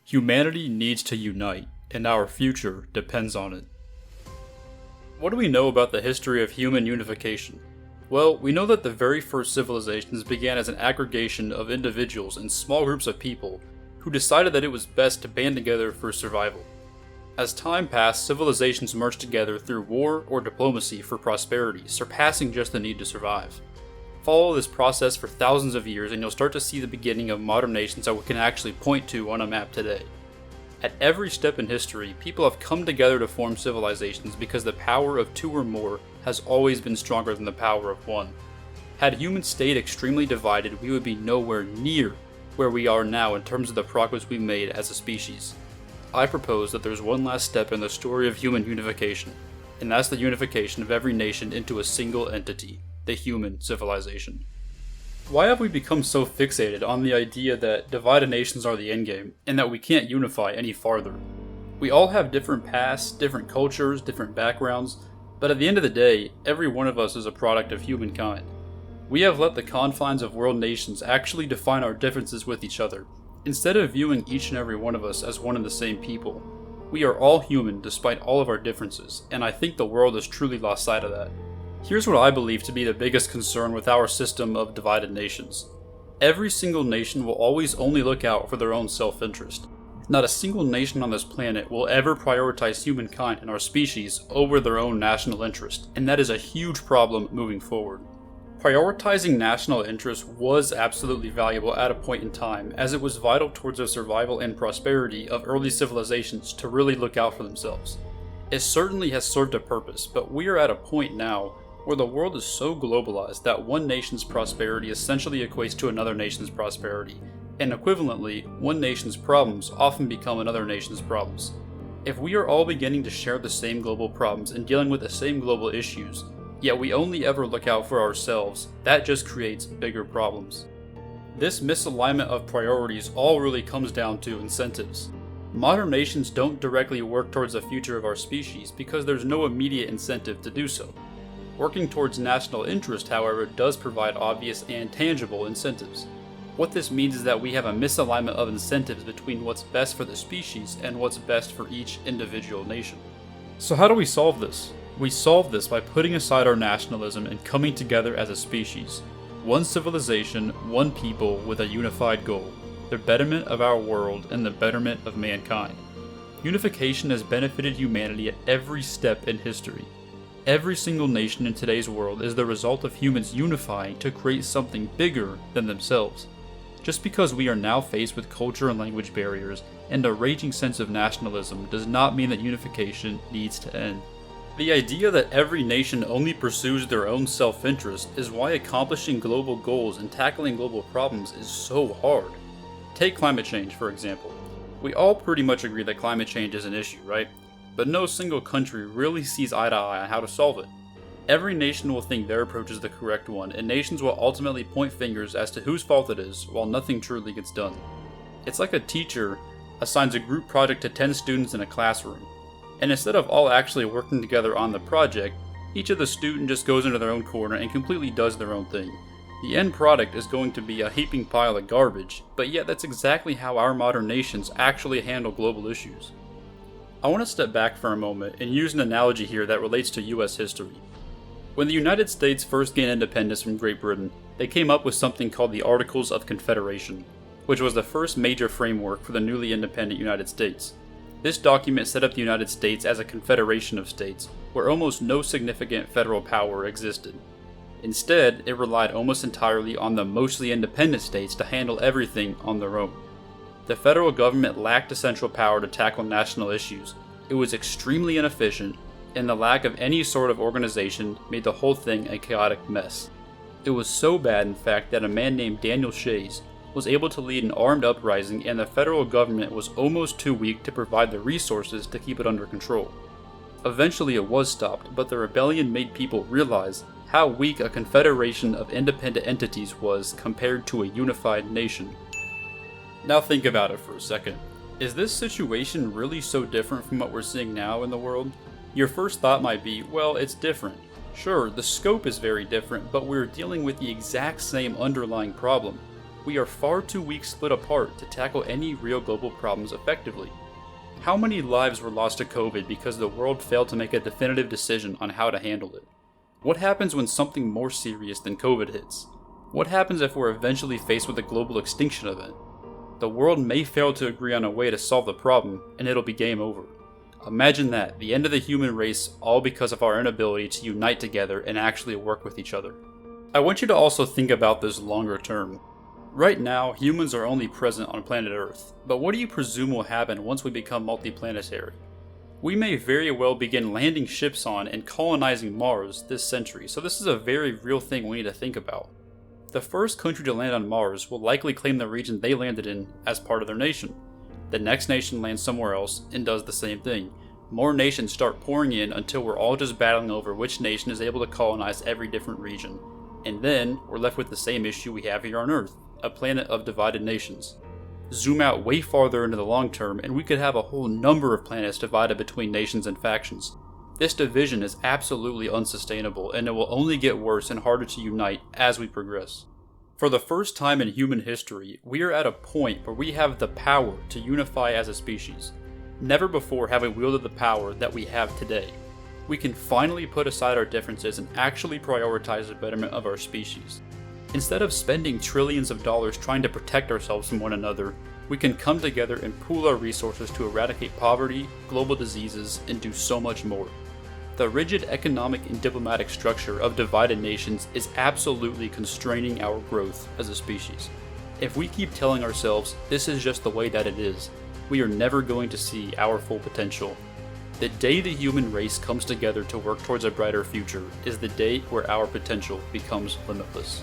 Humanity needs to unite, and our future depends on it. What do we know about the history of human unification? Well, we know that the very first civilizations began as an aggregation of individuals and small groups of people who decided that it was best to band together for survival. As time passed, civilizations merged together through war or diplomacy for prosperity, surpassing just the need to survive. Follow this process for thousands of years and you'll start to see the beginning of modern nations that we can actually point to on a map today. At every step in history, people have come together to form civilizations because the power of two or more has always been stronger than the power of one. Had humans stayed extremely divided, we would be nowhere near where we are now in terms of the progress we've made as a species. I propose that there's one last step in the story of human unification, and that's the unification of every nation into a single entity, the human civilization. Why have we become so fixated on the idea that divided nations are the endgame, and that we can't unify any farther? We all have different pasts, different cultures, different backgrounds, but at the end of the day, every one of us is a product of humankind. We have let the confines of world nations actually define our differences with each other, instead of viewing each and every one of us as one and the same people. We are all human despite all of our differences, and I think the world has truly lost sight of that. Here's what I believe to be the biggest concern with our system of divided nations. Every single nation will always only look out for their own self-interest. Not a single nation on this planet will ever prioritize humankind and our species over their own national interest, and that is a huge problem moving forward. Prioritizing national interest was absolutely valuable at a point in time, as it was vital towards the survival and prosperity of early civilizations to really look out for themselves. It certainly has served a purpose, but we are at a point now where the world is so globalized that one nation's prosperity essentially equates to another nation's prosperity, and equivalently, one nation's problems often become another nation's problems. If we are all beginning to share the same global problems and dealing with the same global issues, yet we only ever look out for ourselves, that just creates bigger problems. This misalignment of priorities all really comes down to incentives. Modern nations don't directly work towards the future of our species because there's no immediate incentive to do so. Working towards national interest, however, does provide obvious and tangible incentives. What this means is that we have a misalignment of incentives between what's best for the species and what's best for each individual nation. So how do we solve this? We solve this by putting aside our nationalism and coming together as a species. One civilization, one people with a unified goal, the betterment of our world and the betterment of mankind. Unification has benefited humanity at every step in history. Every single nation in today's world is the result of humans unifying to create something bigger than themselves. Just because we are now faced with culture and language barriers and a raging sense of nationalism does not mean that unification needs to end. The idea that every nation only pursues their own self-interest is why accomplishing global goals and tackling global problems is so hard. Take climate change, for example. We all pretty much agree that climate change is an issue, right? But no single country really sees eye to eye on how to solve it. Every nation will think their approach is the correct one, and nations will ultimately point fingers as to whose fault it is, while nothing truly gets done. It's like a teacher assigns a group project to 10 students in a classroom, and instead of all actually working together on the project, each of the students just goes into their own corner and completely does their own thing. The end product is going to be a heaping pile of garbage, but yet that's exactly how our modern nations actually handle global issues. I want to step back for a moment and use an analogy here that relates to US history. When the United States first gained independence from Great Britain, they came up with something called the Articles of Confederation, which was the first major framework for the newly independent United States. This document set up the United States as a confederation of states, where almost no significant federal power existed. Instead, it relied almost entirely on the mostly independent states to handle everything on their own. The federal government lacked the central power to tackle national issues. It was extremely inefficient, and the lack of any sort of organization made the whole thing a chaotic mess. It was so bad, in fact, that a man named Daniel Shays was able to lead an armed uprising, and the federal government was almost too weak to provide the resources to keep it under control. Eventually it was stopped, but the rebellion made people realize how weak a confederation of independent entities was compared to a unified nation. Now think about it for a second. Is this situation really so different from what we're seeing now in the world? Your first thought might be, well, it's different. Sure, the scope is very different, but we're dealing with the exact same underlying problem. We are far too weak split apart to tackle any real global problems effectively. How many lives were lost to COVID because the world failed to make a definitive decision on how to handle it? What happens when something more serious than COVID hits? What happens if we're eventually faced with a global extinction event? The world may fail to agree on a way to solve the problem, and it'll be game over. Imagine that, the end of the human race, all because of our inability to unite together and actually work with each other. I want you to also think about this longer term. Right now, humans are only present on planet Earth, but what do you presume will happen once we become multiplanetary? We may very well begin landing ships on and colonizing Mars this century, so this is a very real thing we need to think about. The first country to land on Mars will likely claim the region they landed in as part of their nation. The next nation lands somewhere else and does the same thing. More nations start pouring in until we're all just battling over which nation is able to colonize every different region. And then, we're left with the same issue we have here on Earth, a planet of divided nations. Zoom out way farther into the long term and we could have a whole number of planets divided between nations and factions. This division is absolutely unsustainable and it will only get worse and harder to unite as we progress. For the first time in human history, we are at a point where we have the power to unify as a species. Never before have we wielded the power that we have today. We can finally put aside our differences and actually prioritize the betterment of our species. Instead of spending trillions of dollars trying to protect ourselves from one another, we can come together and pool our resources to eradicate poverty, global diseases, and do so much more. The rigid economic and diplomatic structure of divided nations is absolutely constraining our growth as a species. If we keep telling ourselves this is just the way that it is, we are never going to see our full potential. The day the human race comes together to work towards a brighter future is the day where our potential becomes limitless.